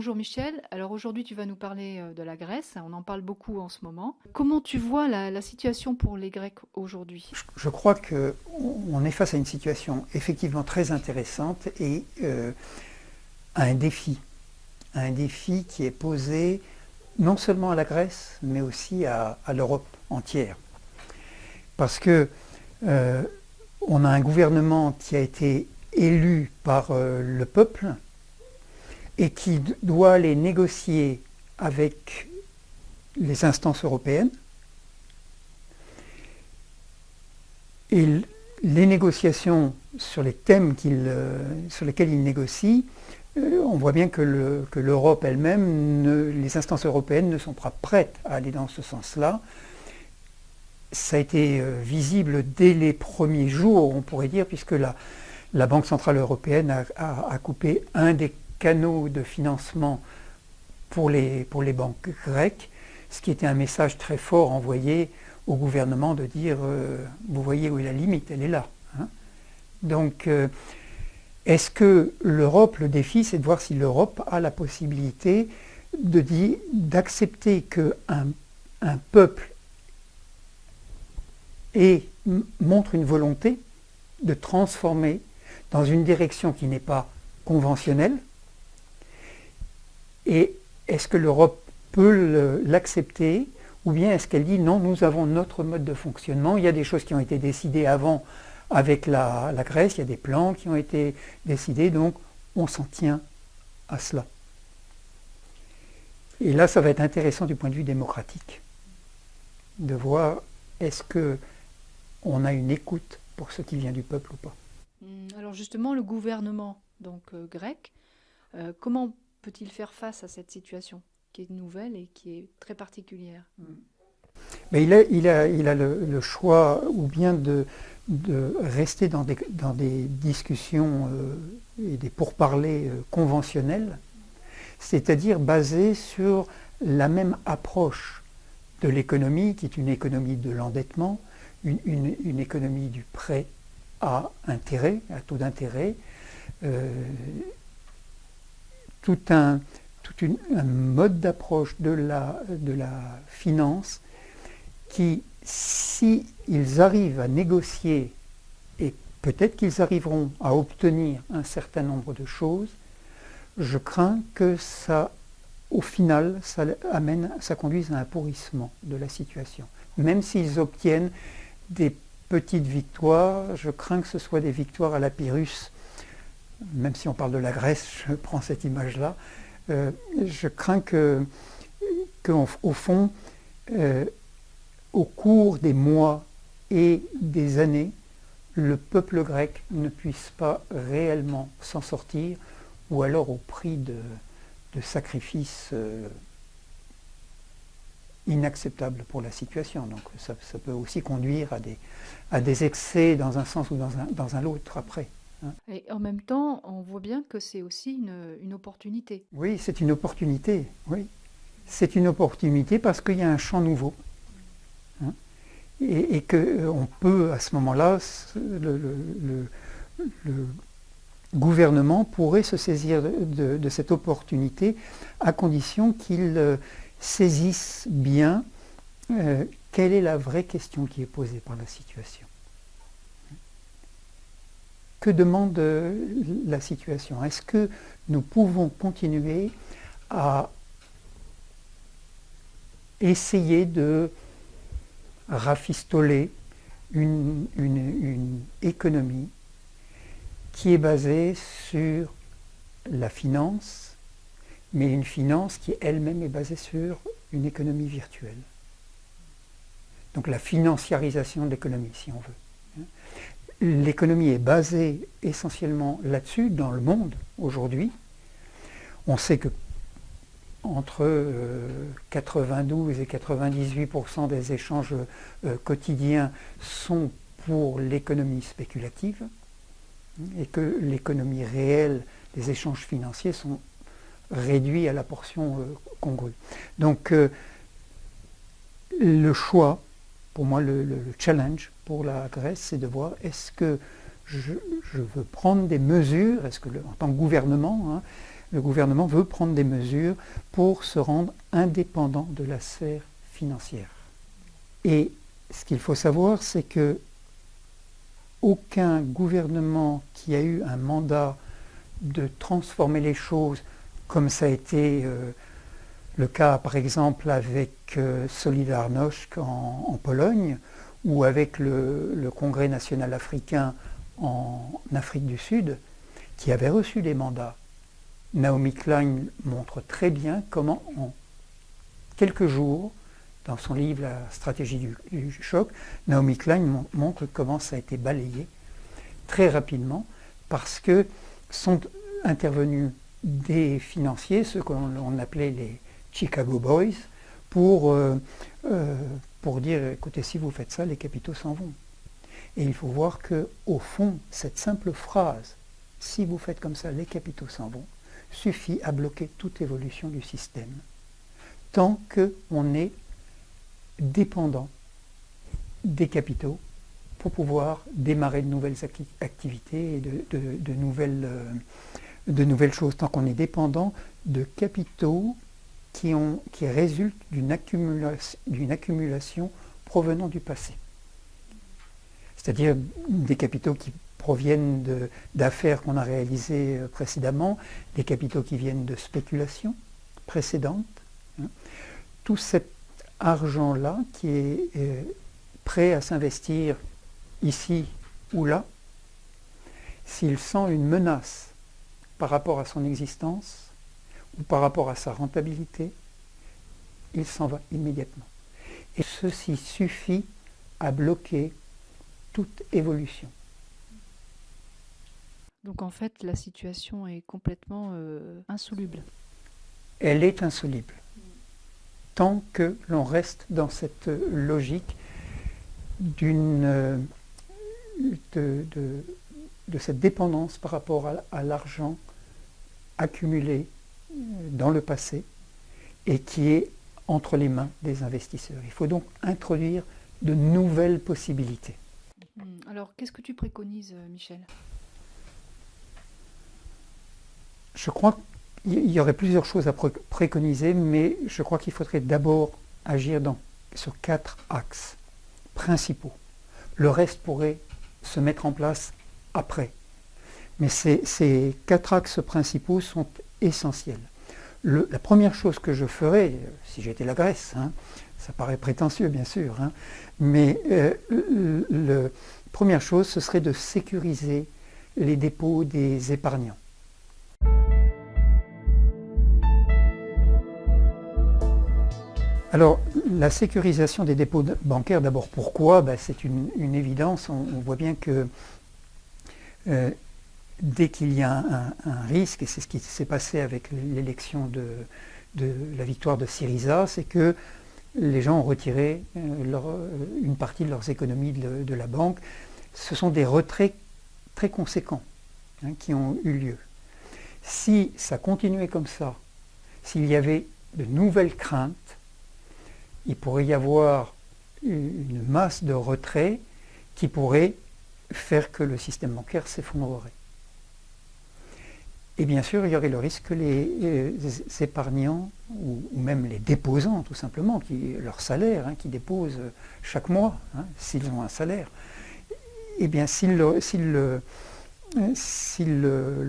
Bonjour Michel, alors aujourd'hui tu vas nous parler de la Grèce, on en parle beaucoup en ce moment. Comment tu vois la situation pour les Grecs aujourd'hui? Je crois qu'on est face à une situation effectivement très intéressante et à un défi qui est posé non seulement à la Grèce, mais aussi à l'Europe entière. Parce que on a un gouvernement qui a été élu par le peuple et qui doit aller négocier avec les instances européennes. Et les négociations sur les thèmes sur lesquels il négocie, on voit bien que l'Europe elle-même, les instances européennes ne sont pas prêtes à aller dans ce sens-là. Ça a été visible dès les premiers jours, on pourrait dire, puisque la Banque Centrale Européenne a coupé un des canaux de financement pour les banques grecques, ce qui était un message très fort envoyé au gouvernement de dire vous voyez où est la limite, elle est là. Hein. Donc est-ce que l'Europe, le défi, c'est de voir si l'Europe a la possibilité d'accepter qu'un peuple montre une volonté de transformer dans une direction qui n'est pas conventionnelle, et est-ce que l'Europe peut l'accepter, ou bien est-ce qu'elle dit non, nous avons notre mode de fonctionnement, il y a des choses qui ont été décidées avant avec la Grèce, il y a des plans qui ont été décidés, donc on s'en tient à cela. Et là, ça va être intéressant du point de vue démocratique, de voir est-ce qu'on a une écoute pour ce qui vient du peuple ou pas. Alors justement, le gouvernement donc grec, comment peut-il faire face à cette situation qui est nouvelle et qui est très particulière? Mais il a le choix ou bien de rester dans des discussions et des pourparlers conventionnels, c'est-à-dire basés sur la même approche de l'économie, qui est une économie de l'endettement, une économie du prêt à intérêt, à taux d'intérêt, tout un mode d'approche de la finance qui, si ils arrivent à négocier, et peut-être qu'ils arriveront à obtenir un certain nombre de choses, je crains que ça, au final, ça conduise à un pourrissement de la situation. Même s'ils obtiennent des petites victoires, je crains que ce soit des victoires à la Pyrrhus. Même si on parle de la Grèce, je prends cette image-là. Je crains qu'au fond, au cours des mois et des années, le peuple grec ne puisse pas réellement s'en sortir, ou alors au prix de sacrifices inacceptables pour la situation. Donc ça peut aussi conduire à des excès dans un sens ou dans un autre après. Et en même temps, on voit bien que c'est aussi une opportunité. Oui, c'est une opportunité. Oui. C'est une opportunité parce qu'il y a un champ nouveau. Hein, et qu'on peut, à ce moment-là, le gouvernement pourrait se saisir de cette opportunité à condition qu'il saisisse bien quelle est la vraie question qui est posée par la situation. Que demande la situation? Est-ce que nous pouvons continuer à essayer de rafistoler une économie qui est basée sur la finance, mais une finance qui elle-même est basée sur une économie virtuelle? Donc la financiarisation de l'économie, si on veut. L'économie est basée essentiellement là-dessus, dans le monde, aujourd'hui. On sait que entre 92 et 98% des échanges quotidiens sont pour l'économie spéculative, et que l'économie réelle, les échanges financiers sont réduits à la portion congrue. Donc le choix, pour moi le challenge pour la Grèce, c'est de voir est-ce que je veux prendre des mesures, est-ce que en tant que gouvernement, le gouvernement veut prendre des mesures pour se rendre indépendant de la sphère financière. Et ce qu'il faut savoir, c'est que aucun gouvernement qui a eu un mandat de transformer les choses, comme ça a été le cas par exemple avec Solidarność en Pologne, ou avec le Congrès national africain en Afrique du Sud, qui avait reçu des mandats. Naomi Klein montre très bien comment en quelques jours, dans son livre La stratégie du choc, Naomi Klein montre comment ça a été balayé très rapidement, parce que sont intervenus des financiers, ceux qu'on appelait les Chicago Boys, pour dire, écoutez, si vous faites ça, les capitaux s'en vont. Et il faut voir qu'au fond, cette simple phrase, si vous faites comme ça, les capitaux s'en vont, suffit à bloquer toute évolution du système, tant qu'on est dépendant des capitaux pour pouvoir démarrer de nouvelles activités et de nouvelles choses, tant qu'on est dépendant de capitaux qui résultent d'une accumulation provenant du passé. C'est-à-dire des capitaux qui proviennent d'affaires qu'on a réalisées précédemment, des capitaux qui viennent de spéculations précédentes. Tout cet argent-là qui est prêt à s'investir ici ou là, s'il sent une menace par rapport à son existence ou par rapport à sa rentabilité, il s'en va immédiatement. Et ceci suffit à bloquer toute évolution. Donc en fait, la situation est complètement insoluble. Elle est insoluble. Tant que l'on reste dans cette logique de cette dépendance par rapport à l'argent accumulé dans le passé et qui est entre les mains des investisseurs. Il faut donc introduire de nouvelles possibilités. Alors, qu'est-ce que tu préconises, Michel ? Je crois qu'il y aurait plusieurs choses à préconiser, mais je crois qu'il faudrait d'abord agir sur 4 axes principaux. Le reste pourrait se mettre en place après. Mais ces 4 axes principaux sont essentiels. La première chose que je ferais, si j'étais la Grèce, ça paraît prétentieux bien sûr, mais la première chose, ce serait de sécuriser les dépôts des épargnants. Alors, la sécurisation des dépôts bancaires, d'abord pourquoi ? C'est une évidence, on voit bien que dès qu'il y a un risque, et c'est ce qui s'est passé avec l'élection de la victoire de Syriza, c'est que les gens ont retiré une partie de leurs économies de la banque. Ce sont des retraits très conséquents qui ont eu lieu. Si ça continuait comme ça, s'il y avait de nouvelles craintes, il pourrait y avoir une masse de retraits qui pourrait faire que le système bancaire s'effondrerait. Et bien sûr, il y aurait le risque que les épargnants, ou même les déposants tout simplement, leur salaire, qui déposent chaque mois, s'ils ont un salaire, eh bien s'ils le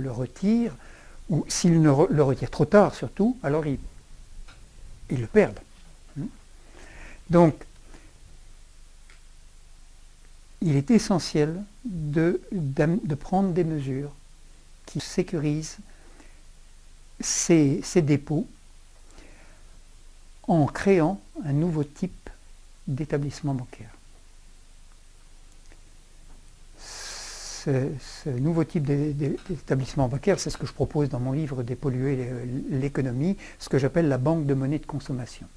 retirent, ou s'ils le retirent trop tard surtout, alors ils le perdent. Donc, il est essentiel de prendre des mesures qui sécurisent ces dépôts en créant un nouveau type d'établissement bancaire. Ce nouveau type d'établissement bancaire, c'est ce que je propose dans mon livre « Dépolluer l'économie », ce que j'appelle la banque de monnaie de consommation.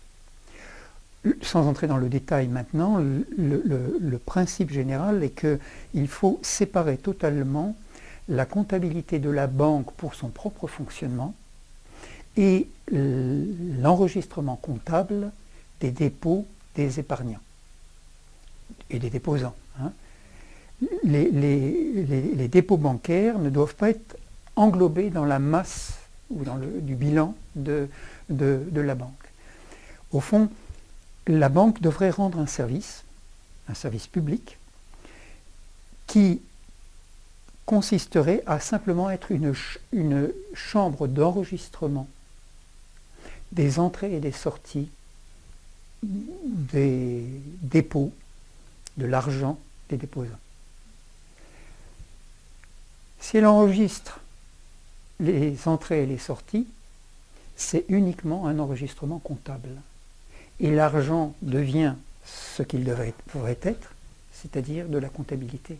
Sans entrer dans le détail maintenant, le principe général est qu'il faut séparer totalement la comptabilité de la banque pour son propre fonctionnement et l'enregistrement comptable des dépôts des épargnants et des déposants. Les dépôts bancaires ne doivent pas être englobés dans la masse ou du bilan de la banque. Au fond, la banque devrait rendre un service public, qui consisterait à simplement être une chambre d'enregistrement des entrées et des sorties, des dépôts, de l'argent des déposants. Si elle enregistre les entrées et les sorties, c'est uniquement un enregistrement comptable. Et l'argent devient ce qu'il devrait être, c'est-à-dire de la comptabilité.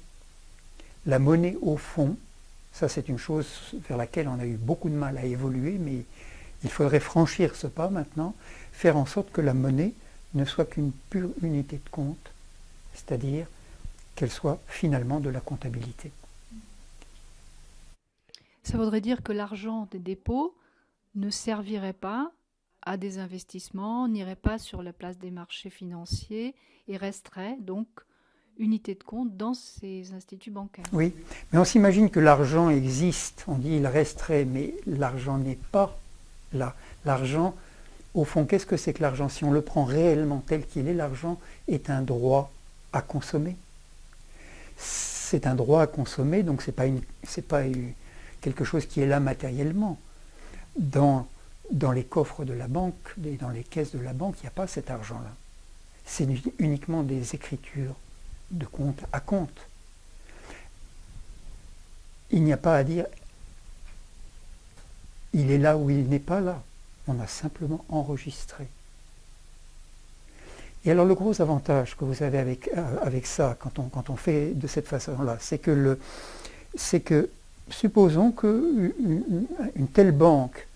La monnaie au fond, ça c'est une chose vers laquelle on a eu beaucoup de mal à évoluer, mais il faudrait franchir ce pas maintenant, faire en sorte que la monnaie ne soit qu'une pure unité de compte, c'est-à-dire qu'elle soit finalement de la comptabilité. Ça voudrait dire que l'argent des dépôts ne servirait pas à des investissements, n'irait pas sur la place des marchés financiers et resterait donc unité de compte dans ces instituts bancaires. Oui, mais on s'imagine que l'argent existe, on dit il resterait, mais l'argent n'est pas là. L'argent, au fond, qu'est-ce que c'est que l'argent? Si on le prend réellement tel qu'il est, l'argent est un droit à consommer. C'est un droit à consommer, donc c'est pas quelque chose qui est là matériellement. Dans les coffres de la banque, dans les caisses de la banque, il n'y a pas cet argent-là. C'est uniquement des écritures de compte à compte. Il n'y a pas à dire il est là ou il n'est pas là. On a simplement enregistré. Et alors le gros avantage que vous avez avec ça, quand on fait de cette façon-là, c'est que supposons qu'une telle banque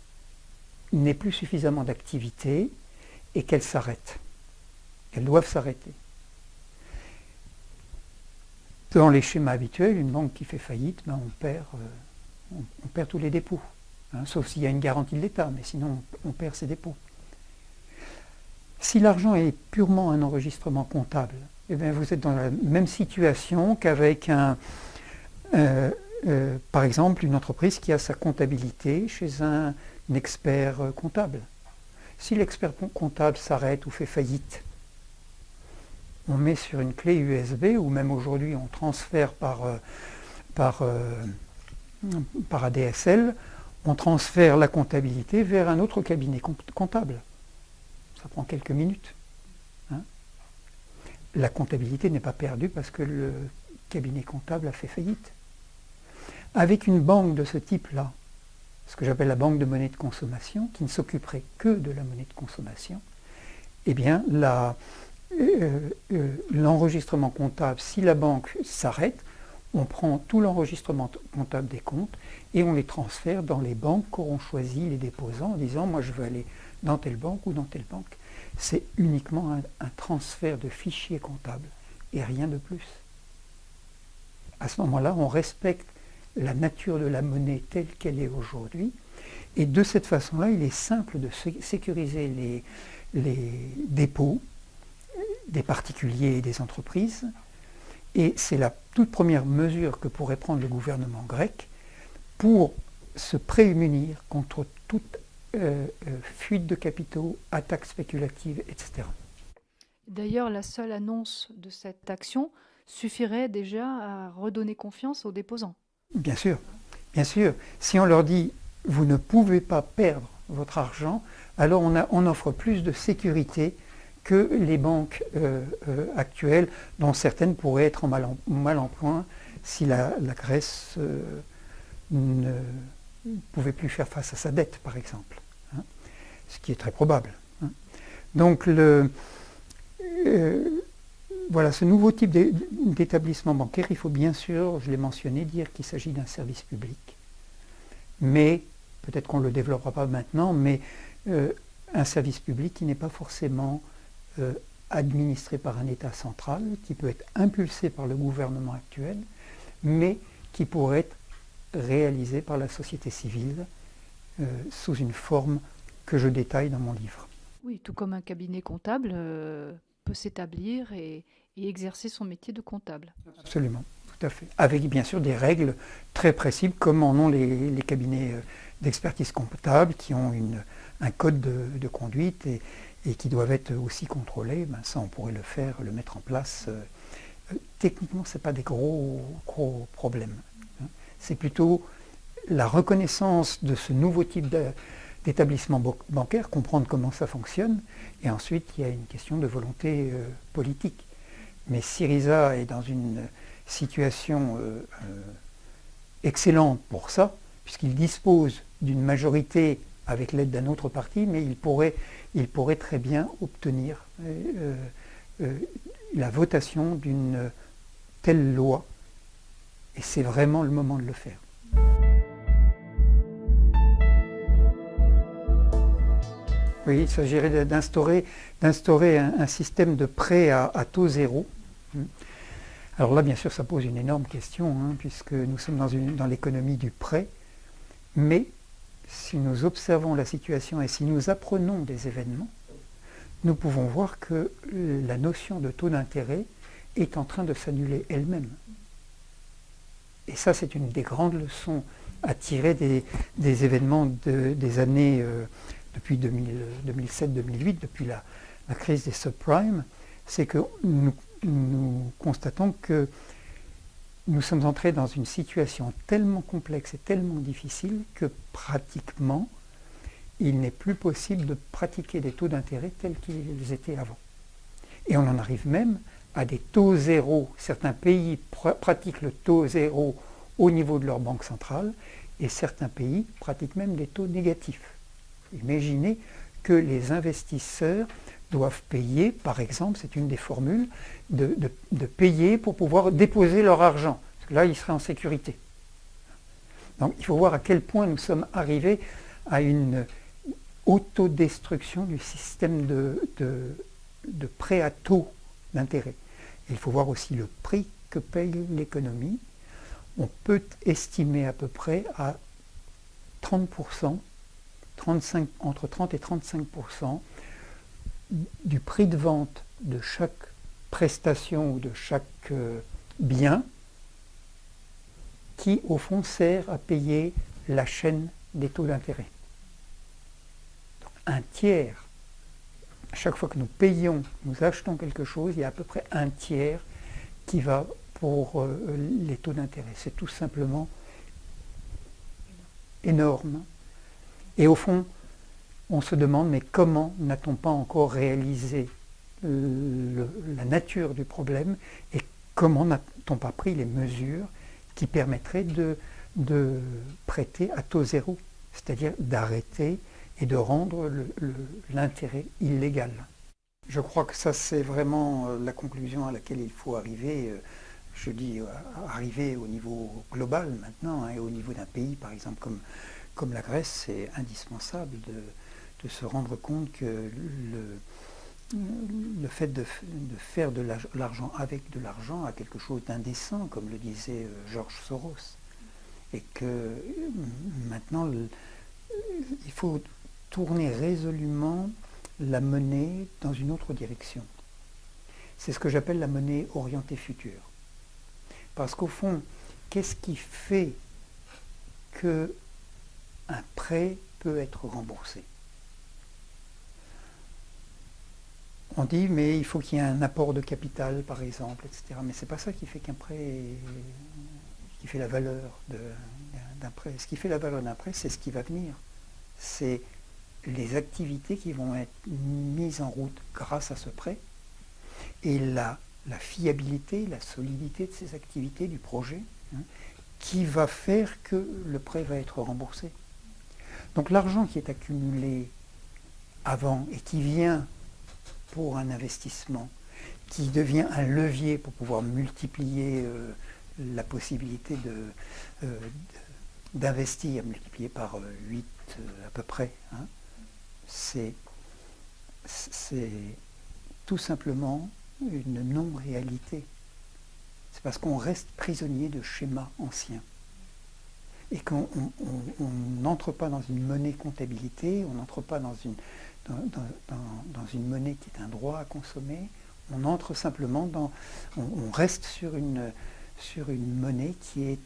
n'ait plus suffisamment d'activité et qu'elle s'arrête. Elles doivent s'arrêter. Dans les schémas habituels, une banque qui fait faillite, on perd tous les dépôts. Sauf s'il y a une garantie de l'État, mais sinon on perd ses dépôts. Si l'argent est purement un enregistrement comptable, eh bien vous êtes dans la même situation qu'avec par exemple une entreprise qui a sa comptabilité chez un expert comptable. Si l'expert comptable s'arrête ou fait faillite, on met sur une clé USB, ou même aujourd'hui on transfère par ADSL, on transfère la comptabilité vers un autre cabinet comptable. Ça prend quelques minutes. La comptabilité n'est pas perdue parce que le cabinet comptable a fait faillite. Avec une banque de ce type-là, ce que j'appelle la banque de monnaie de consommation, qui ne s'occuperait que de la monnaie de consommation, eh bien, l'enregistrement comptable, si la banque s'arrête, on prend tout l'enregistrement comptable des comptes et on les transfère dans les banques qu'auront choisi les déposants en disant « moi je veux aller dans telle banque ou dans telle banque ». C'est uniquement un transfert de fichiers comptables et rien de plus. À ce moment-là, on respecte la nature de la monnaie telle qu'elle est aujourd'hui et de cette façon-là, il est simple de sécuriser les dépôts des particuliers et des entreprises. Et c'est la toute première mesure que pourrait prendre le gouvernement grec pour se prémunir contre toute fuite de capitaux, attaques spéculatives, etc. D'ailleurs, la seule annonce de cette action suffirait déjà à redonner confiance aux déposants. Bien sûr, bien sûr. Si on leur dit « vous ne pouvez pas perdre votre argent », alors on offre plus de sécurité que les banques actuelles, dont certaines pourraient être en mal en point si la Grèce ne pouvait plus faire face à sa dette, par exemple, ce qui est très probable. Donc, voilà, ce nouveau type d'établissement bancaire, il faut bien sûr, je l'ai mentionné, dire qu'il s'agit d'un service public. Mais, peut-être qu'on ne le développera pas maintenant, mais un service public qui n'est pas forcément administré par un État central, qui peut être impulsé par le gouvernement actuel, mais qui pourrait être réalisé par la société civile sous une forme que je détaille dans mon livre. Oui, tout comme un cabinet comptable peut s'établir et exercer son métier de comptable. Absolument, tout à fait. Avec bien sûr des règles très précises, comme en ont les cabinets d'expertise comptable qui ont un code de conduite et qui doivent être aussi contrôlés. Ben ça, on pourrait le faire, le mettre en place. Techniquement, ce n'est pas des gros problèmes. C'est plutôt la reconnaissance de ce nouveau type d'établissement bancaire, comprendre comment ça fonctionne, et ensuite il y a une question de volonté politique. Mais Syriza est dans une situation excellente pour ça, puisqu'il dispose d'une majorité avec l'aide d'un autre parti, mais il pourrait très bien obtenir la votation d'une telle loi, et c'est vraiment le moment de le faire. Oui, il s'agirait d'instaurer un système de prêt à taux zéro. Alors là, bien sûr, ça pose une énorme question, puisque nous sommes dans l'économie du prêt, mais si nous observons la situation et si nous apprenons des événements, nous pouvons voir que la notion de taux d'intérêt est en train de s'annuler elle-même. Et ça, c'est une des grandes leçons à tirer des événements des années depuis 2007-2008, depuis la crise des subprimes, c'est que nous constatons que nous sommes entrés dans une situation tellement complexe et tellement difficile que pratiquement, il n'est plus possible de pratiquer des taux d'intérêt tels qu'ils étaient avant. Et on en arrive même à des taux zéro. Certains pays pratiquent le taux zéro au niveau de leur banque centrale et certains pays pratiquent même des taux négatifs. Imaginez que les investisseurs doivent payer, par exemple, c'est une des formules, de payer pour pouvoir déposer leur argent. Parce que là, ils seraient en sécurité. Donc il faut voir à quel point nous sommes arrivés à une autodestruction du système de prêt à taux d'intérêt. Il faut voir aussi le prix que paye l'économie. On peut estimer à peu près à 30%, entre 30 et 35% du prix de vente de chaque prestation ou de chaque bien qui, au fond, sert à payer la chaîne des taux d'intérêt. Un tiers, à chaque fois que nous payons, nous achetons quelque chose, il y a à peu près un tiers qui va pour les taux d'intérêt. C'est tout simplement énorme. Et au fond, on se demande, mais comment n'a-t-on pas encore réalisé la nature du problème et comment n'a-t-on pas pris les mesures qui permettraient de prêter à taux zéro, c'est-à-dire d'arrêter et de rendre l'intérêt illégal. Je crois que ça, c'est vraiment la conclusion à laquelle il faut arriver. Je dis arriver au niveau global maintenant, et au niveau d'un pays, par exemple, comme la Grèce, c'est indispensable de se rendre compte que le fait de faire de l'argent avec de l'argent a quelque chose d'indécent, comme le disait George Soros. Et que maintenant, il faut tourner résolument la monnaie dans une autre direction. C'est ce que j'appelle la monnaie orientée future. Parce qu'au fond, qu'est-ce qui fait qu'un prêt peut être remboursé? On dit, mais il faut qu'il y ait un apport de capital, par exemple, etc. Mais ce n'est pas ça qui fait qu'un prêt, qui fait la valeur d'un prêt. Ce qui fait la valeur d'un prêt, c'est ce qui va venir. C'est les activités qui vont être mises en route grâce à ce prêt et la fiabilité, la solidité de ces activités, du projet, qui va faire que le prêt va être remboursé. Donc l'argent qui est accumulé avant et qui vient pour un investissement, qui devient un levier pour pouvoir multiplier la possibilité d'investir, multiplié par 8 à peu près, c'est tout simplement une non-réalité. C'est parce qu'on reste prisonnier de schémas anciens et qu'on n'entre pas dans une monnaie comptabilité, on n'entre pas dans une monnaie qui est un droit à consommer, on entre simplement on reste sur une monnaie qui est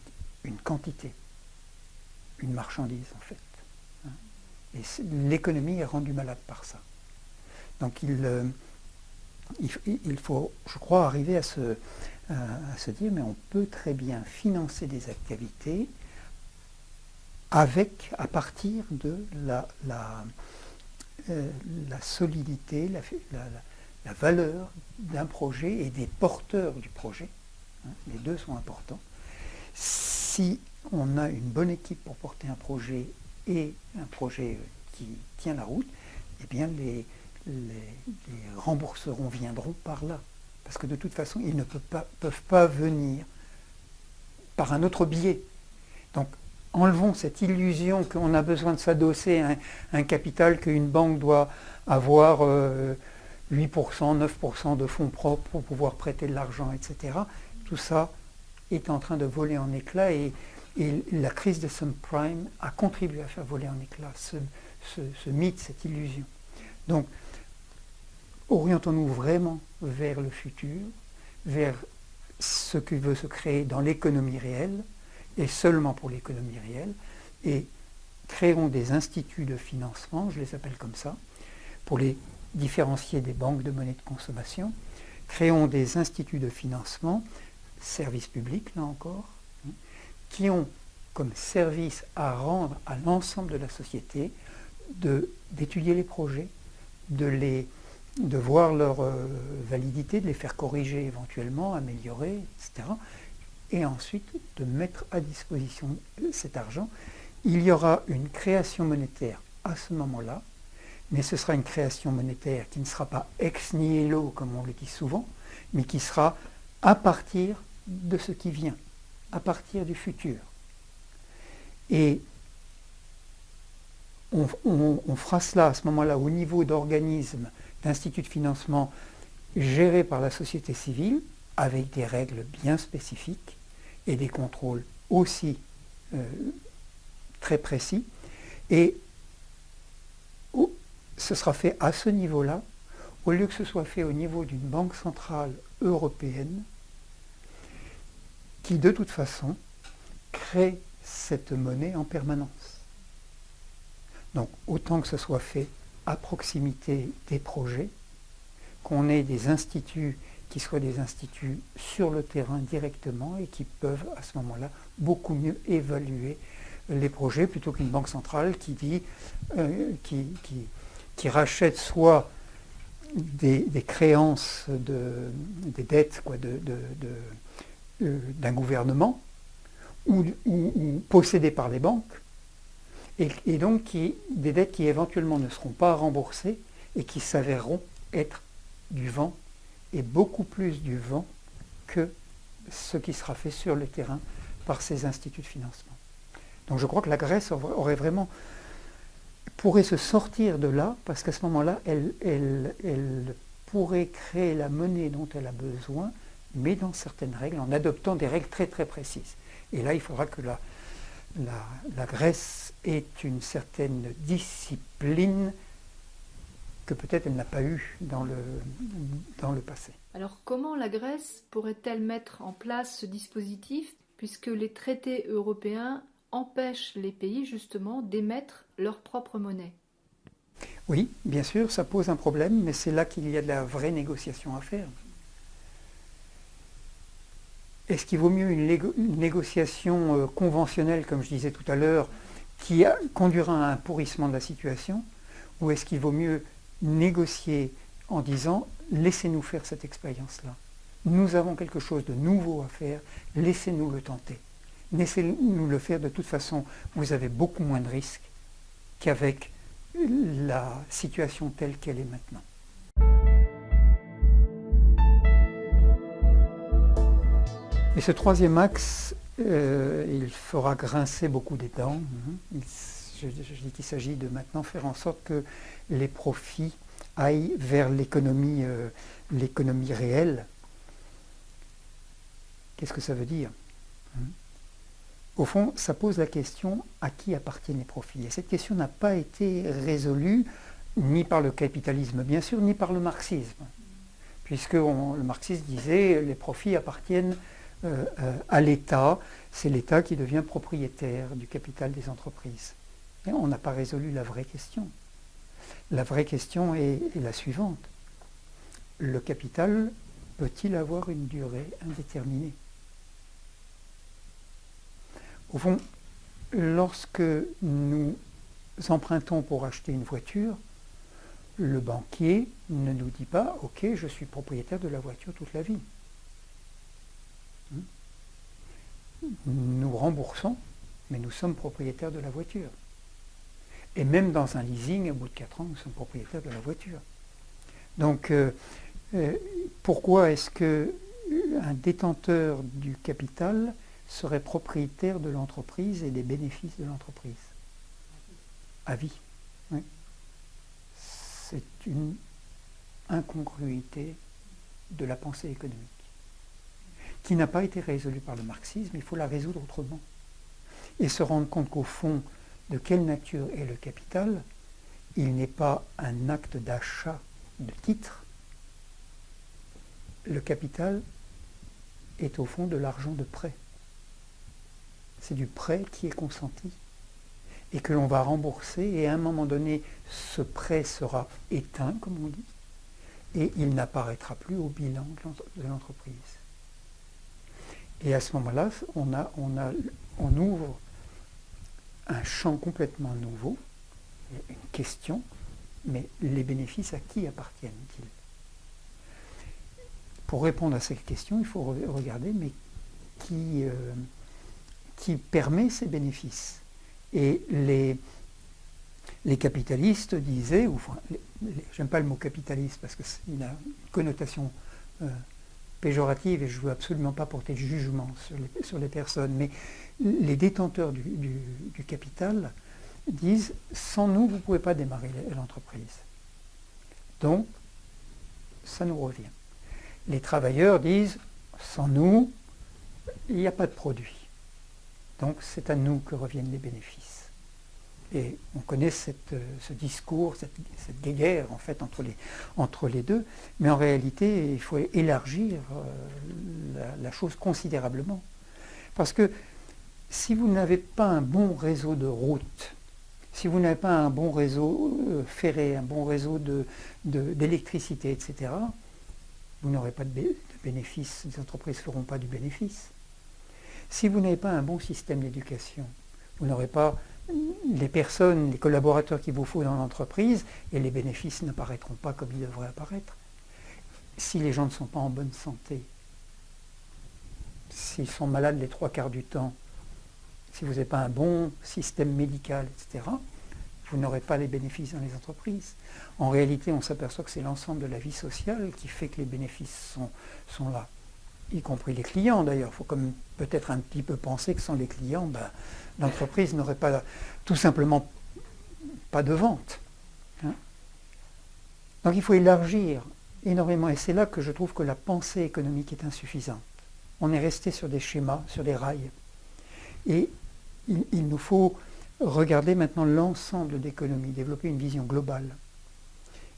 une quantité, une marchandise en fait. Et l'économie est rendue malade par ça. Donc il faut, je crois, arriver à se dire, mais on peut très bien financer des activités à partir de la solidité, la valeur d'un projet et des porteurs du projet. Les deux sont importants. Si on a une bonne équipe pour porter un projet et un projet qui tient la route, eh bien les rembourserons viendront par là. Parce que de toute façon, ils ne peuvent pas venir par un autre biais. Donc, enlevons cette illusion qu'on a besoin de s'adosser à un capital, qu'une banque doit avoir 8%, 9% de fonds propres pour pouvoir prêter de l'argent, etc. Tout ça est en train de voler en éclats et la crise des subprimes a contribué à faire voler en éclats ce mythe, cette illusion. Donc, orientons-nous vraiment vers le futur, vers ce qui veut se créer dans l'économie réelle, et seulement pour l'économie réelle, et créons des instituts de financement, je les appelle comme ça, pour les différencier des banques de monnaie de consommation. Créons des instituts de financement, services publics là encore, qui ont comme service à rendre à l'ensemble de la société d'étudier les projets, de voir leur validité, de les faire corriger éventuellement, améliorer, etc. Et ensuite de mettre à disposition cet argent. Il y aura une création monétaire à ce moment-là, mais ce sera une création monétaire qui ne sera pas ex nihilo, comme on le dit souvent, mais qui sera à partir de ce qui vient, à partir du futur. Et on fera cela à ce moment-là au niveau d'organismes, d'instituts de financement gérés par la société civile, avec des règles bien spécifiques et des contrôles aussi très précis. Et ce sera fait à ce niveau-là, au lieu que ce soit fait au niveau d'une banque centrale européenne, qui de toute façon crée cette monnaie en permanence. Donc autant que ce soit fait à proximité des projets, qu'on ait des instituts qui soient des instituts sur le terrain directement et qui peuvent à ce moment-là beaucoup mieux évaluer les projets plutôt qu'une banque centrale qui dit qui rachète soit des créances, des dettes d'un gouvernement ou possédées par les banques, et donc des dettes qui éventuellement ne seront pas remboursées et qui s'avéreront être du vent, et beaucoup plus du vent que ce qui sera fait sur le terrain par ces instituts de financement. Donc je crois que la Grèce pourrait se sortir de là, parce qu'à ce moment-là, elle pourrait créer la monnaie dont elle a besoin, mais dans certaines règles, en adoptant des règles très très précises. Et là, il faudra que la Grèce ait une certaine discipline que peut-être elle n'a pas eu dans le passé. Alors comment la Grèce pourrait-elle mettre en place ce dispositif, puisque les traités européens empêchent les pays justement d'émettre leur propre monnaie? Oui, bien sûr, ça pose un problème, mais c'est là qu'il y a de la vraie négociation à faire. Est-ce qu'il vaut mieux une négociation conventionnelle, comme je disais tout à l'heure, qui conduira à un pourrissement de la situation, ou est-ce qu'il vaut mieux négocier en disant « laissez-nous faire cette expérience-là. Nous avons quelque chose de nouveau à faire, laissez-nous le tenter. Laissez-nous le faire, de toute façon, vous avez beaucoup moins de risques qu'avec la situation telle qu'elle est maintenant. » Et ce troisième axe, il fera grincer beaucoup des dents. Je dis qu'il s'agit de maintenant faire en sorte que les profits aillent vers l'économie réelle. Qu'est-ce que ça veut dire? Au fond, ça pose la question à qui appartiennent les profits. Et cette question n'a pas été résolue ni par le capitalisme, bien sûr, ni par le marxisme. Puisque le marxisme disait les profits appartiennent à l'État, c'est l'État qui devient propriétaire du capital des entreprises. Et on n'a pas résolu la vraie question. La vraie question est la suivante. Le capital peut-il avoir une durée indéterminée? Au fond, lorsque nous empruntons pour acheter une voiture, le banquier ne nous dit pas « Ok, je suis propriétaire de la voiture toute la vie ». Nous remboursons, mais nous sommes propriétaires de la voiture. Et même dans un leasing, au bout de 4 ans, nous sommes propriétaires de la voiture. Donc, pourquoi est-ce qu'un détenteur du capital serait propriétaire de l'entreprise et des bénéfices de l'entreprise? À vie. Oui. C'est une incongruité de la pensée économique qui n'a pas été résolue par le marxisme. Il faut la résoudre autrement. Et se rendre compte qu'au fond, de quelle nature est le capital? Il n'est pas un acte d'achat de titres. Le capital est au fond de l'argent de prêt. C'est du prêt qui est consenti et que l'on va rembourser, et à un moment donné, ce prêt sera éteint, comme on dit, et il n'apparaîtra plus au bilan de l'entreprise. Et à ce moment-là, on ouvre un champ complètement nouveau, une question, mais les bénéfices à qui appartiennent-ils? Pour répondre à cette question, il faut regarder, mais qui permet ces bénéfices? Et les capitalistes disaient, j'aime pas le mot capitaliste parce qu'il a une connotation péjorative et je ne veux absolument pas porter de jugement sur les personnes, mais les détenteurs du capital disent « sans nous, vous ne pouvez pas démarrer l'entreprise ». Donc, ça nous revient. Les travailleurs disent « sans nous, il n'y a pas de produit ». Donc, c'est à nous que reviennent les bénéfices. Et on connaît ce discours, cette guéguerre en fait entre les deux, mais en réalité, il faut élargir la chose considérablement. Parce que si vous n'avez pas un bon réseau de routes, si vous n'avez pas un bon réseau ferré, un bon réseau d'électricité, etc., vous n'aurez pas de bénéfices, les entreprises ne feront pas du bénéfice. Si vous n'avez pas un bon système d'éducation, vous n'aurez pas les personnes, les collaborateurs qu'il vous faut dans l'entreprise, et les bénéfices n'apparaîtront pas comme ils devraient apparaître. Si les gens ne sont pas en bonne santé, s'ils sont malades les 3/4 du temps, si vous n'avez pas un bon système médical, etc., vous n'aurez pas les bénéfices dans les entreprises. En réalité, on s'aperçoit que c'est l'ensemble de la vie sociale qui fait que les bénéfices sont là, y compris les clients d'ailleurs. Il faut comme peut-être un petit peu penser que sans les clients, l'entreprise n'aurait pas, tout simplement pas de vente. Hein. Donc il faut élargir énormément, et c'est là que je trouve que la pensée économique est insuffisante. On est resté sur des schémas, sur des rails. Et il nous faut regarder maintenant l'ensemble d'économie, développer une vision globale.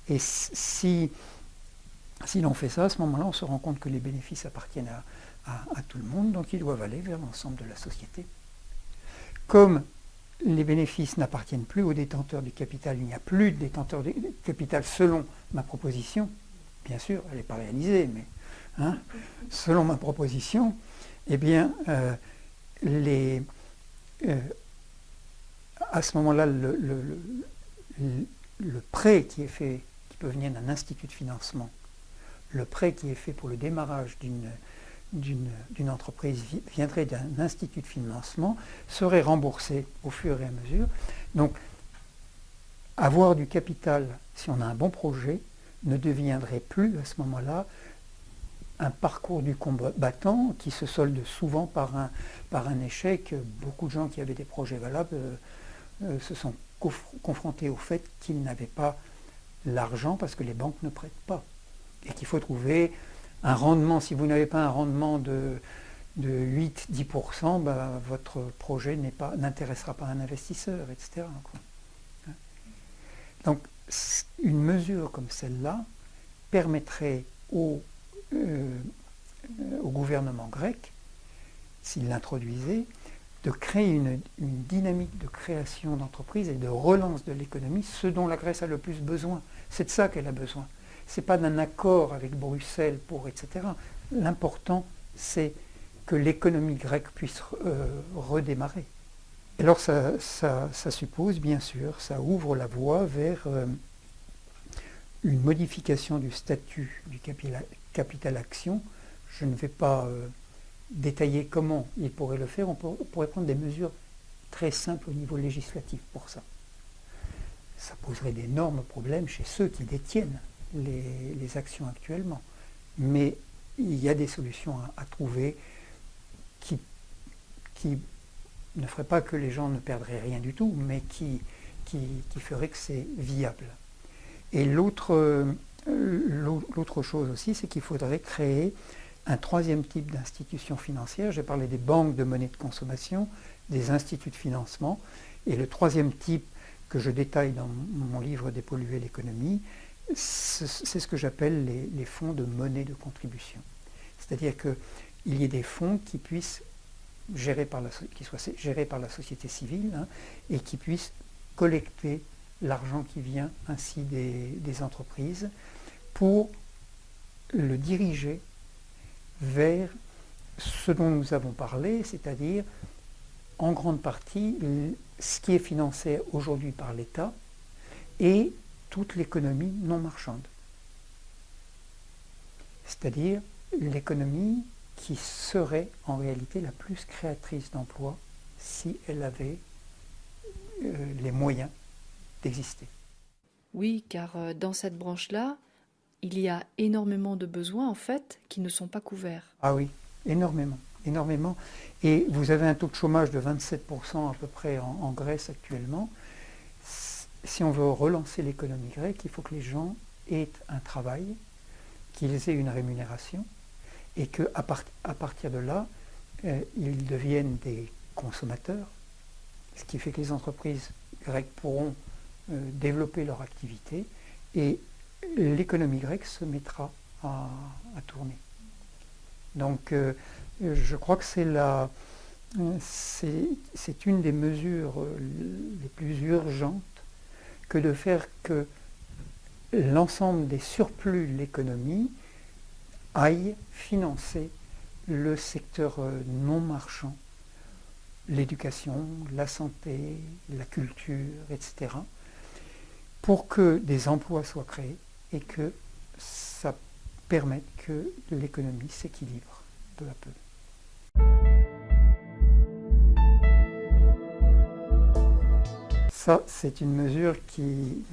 Et si l'on fait ça, à ce moment-là, on se rend compte que les bénéfices appartiennent à tout le monde, donc ils doivent aller vers l'ensemble de la société. Comme les bénéfices n'appartiennent plus aux détenteurs du capital, il n'y a plus de détenteurs du capital selon ma proposition, bien sûr, elle n'est pas réalisée, mais selon ma proposition, eh bien, à ce moment-là, le prêt qui est fait, qui peut venir d'un institut de financement, le prêt qui est fait pour le démarrage d'une entreprise viendrait d'un institut de financement, serait remboursé au fur et à mesure. Donc, avoir du capital, si on a un bon projet, ne deviendrait plus à ce moment-là un parcours du combattant qui se solde souvent par un échec. Beaucoup de gens qui avaient des projets valables se sont confrontés au fait qu'ils n'avaient pas l'argent parce que les banques ne prêtent pas. Et qu'il faut trouver un rendement. Si vous n'avez pas un rendement de 8-10%, votre projet n'intéressera pas un investisseur, etc. Donc, une mesure comme celle-là permettrait au gouvernement grec, s'il l'introduisait, de créer une dynamique de création d'entreprises et de relance de l'économie, ce dont la Grèce a le plus besoin. C'est de ça qu'elle a besoin. Ce n'est pas d'un accord avec Bruxelles pour etc. L'important, c'est que l'économie grecque puisse redémarrer. Alors ça suppose, bien sûr, ça ouvre la voie vers une modification du statut du capital action. Je ne vais pas détailler comment il pourrait le faire. On pourrait prendre des mesures très simples au niveau législatif pour ça. Ça poserait d'énormes problèmes chez ceux qui détiennent les actions actuellement. Mais il y a des solutions à trouver qui ne feraient pas que les gens ne perdraient rien du tout, mais qui feraient que c'est viable. Et l'autre chose aussi, c'est qu'il faudrait créer un troisième type d'institution financière. J'ai parlé des banques de monnaie de consommation, des instituts de financement. Et le troisième type que je détaille dans mon livre Dépolluer l'économie, c'est ce que j'appelle les fonds de monnaie de contribution. C'est-à-dire qu'il y ait des fonds qui puissent qui soient gérés par la société civile et qui puissent collecter l'argent qui vient ainsi des entreprises pour le diriger vers ce dont nous avons parlé, c'est-à-dire en grande partie ce qui est financé aujourd'hui par l'État et toute l'économie non marchande. C'est-à-dire l'économie qui serait en réalité la plus créatrice d'emplois si elle avait les moyens d'exister. Oui, car dans cette branche-là, il y a énormément de besoins en fait qui ne sont pas couverts. Ah oui, énormément. Et vous avez un taux de chômage de 27% à peu près en Grèce actuellement. Si on veut relancer l'économie grecque, il faut que les gens aient un travail, qu'ils aient une rémunération, et qu'à partir de là, ils deviennent des consommateurs, ce qui fait que les entreprises grecques pourront développer leur activité et l'économie grecque se mettra à tourner. Donc je crois que c'est une des mesures les plus urgentes que de faire que l'ensemble des surplus de l'économie aille financer le secteur non marchand, l'éducation, la santé, la culture, etc., pour que des emplois soient créés et que ça permette que l'économie s'équilibre peu à peu. Ça, c'est une mesure qui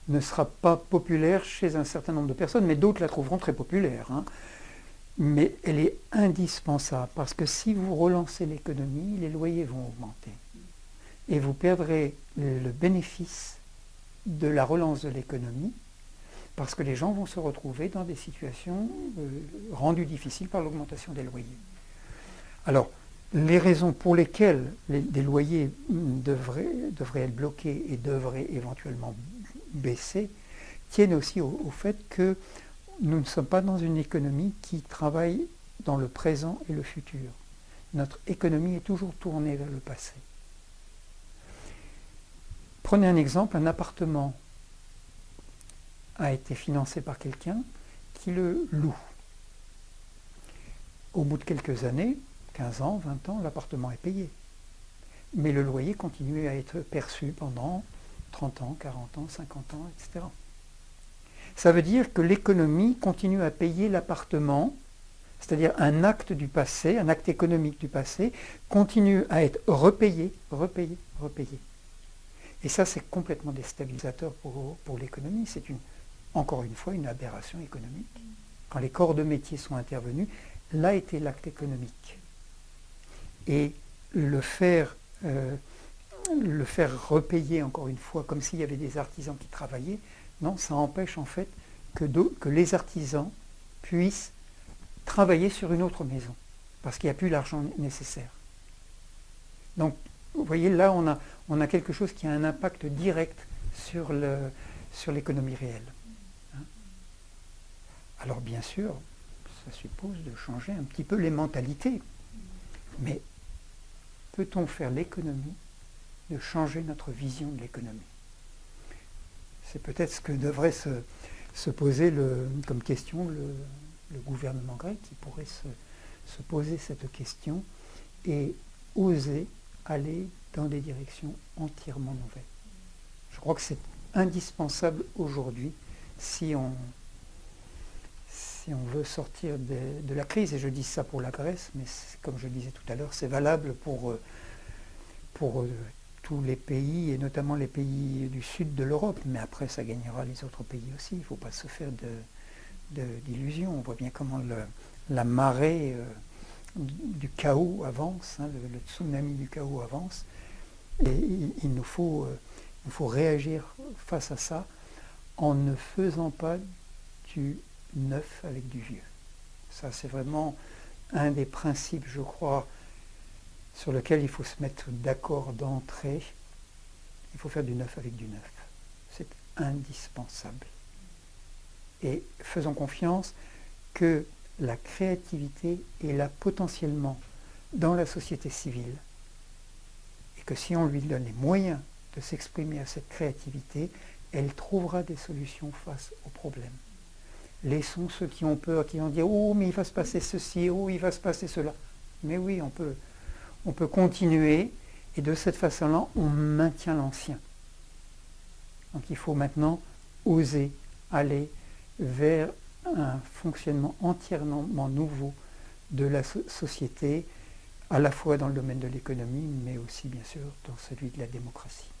ne sera pas populaire chez un certain nombre de personnes, mais d'autres la trouveront très populaire. Mais elle est indispensable, parce que si vous relancez l'économie, les loyers vont augmenter. Et vous perdrez le bénéfice de la relance de l'économie, parce que les gens vont se retrouver dans des situations rendues difficiles par l'augmentation des loyers. Alors, les raisons pour lesquelles des loyers devraient être bloqués et devraient éventuellement baisser tiennent aussi au fait que nous ne sommes pas dans une économie qui travaille dans le présent et le futur. Notre économie est toujours tournée vers le passé. Prenez un exemple, un appartement a été financé par quelqu'un qui le loue. Au bout de quelques années, 15 ans, 20 ans, l'appartement est payé. Mais le loyer continue à être perçu pendant 30 ans, 40 ans, 50 ans, etc. Ça veut dire que l'économie continue à payer l'appartement, c'est-à-dire un acte du passé, un acte économique du passé, continue à être repayé. Et ça, c'est complètement déstabilisateur pour l'économie. C'est encore une fois une aberration économique. Quand les corps de métier sont intervenus, là était l'acte économique. Et le faire repayer encore une fois, comme s'il y avait des artisans qui travaillaient, non, ça empêche en fait que les artisans puissent travailler sur une autre maison, parce qu'il n'y a plus l'argent nécessaire. Donc, vous voyez, là, on a quelque chose qui a un impact direct sur l'économie réelle. Alors, bien sûr, ça suppose de changer un petit peu les mentalités, mais peut-on faire l'économie de changer notre vision de l'économie? C'est peut-être ce que devrait se poser comme question le gouvernement grec, qui pourrait se poser cette question et oser aller dans des directions entièrement nouvelles. Je crois que c'est indispensable aujourd'hui si on veut sortir de la crise, et je dis ça pour la Grèce, mais comme je le disais tout à l'heure, c'est valable pour tous les pays, et notamment les pays du sud de l'Europe, mais après ça gagnera les autres pays aussi, il ne faut pas se faire d'illusions. On voit bien comment la marée du chaos avance, le tsunami du chaos avance, et il nous faut réagir face à ça en ne faisant pas du neuf avec du vieux. Ça, c'est vraiment un des principes, je crois, sur lequel il faut se mettre d'accord d'entrée. Il faut faire du neuf avec du neuf. C'est indispensable. Et faisons confiance que la créativité est là potentiellement dans la société civile, et que si on lui donne les moyens de s'exprimer à cette créativité, elle trouvera des solutions face aux problèmes. Laissons ceux qui ont peur, qui vont dire « Oh, mais il va se passer ceci, oh, il va se passer cela ». Mais oui, on peut continuer, et de cette façon-là, on maintient l'ancien. Donc il faut maintenant oser aller vers un fonctionnement entièrement nouveau de la société, à la fois dans le domaine de l'économie, mais aussi bien sûr dans celui de la démocratie.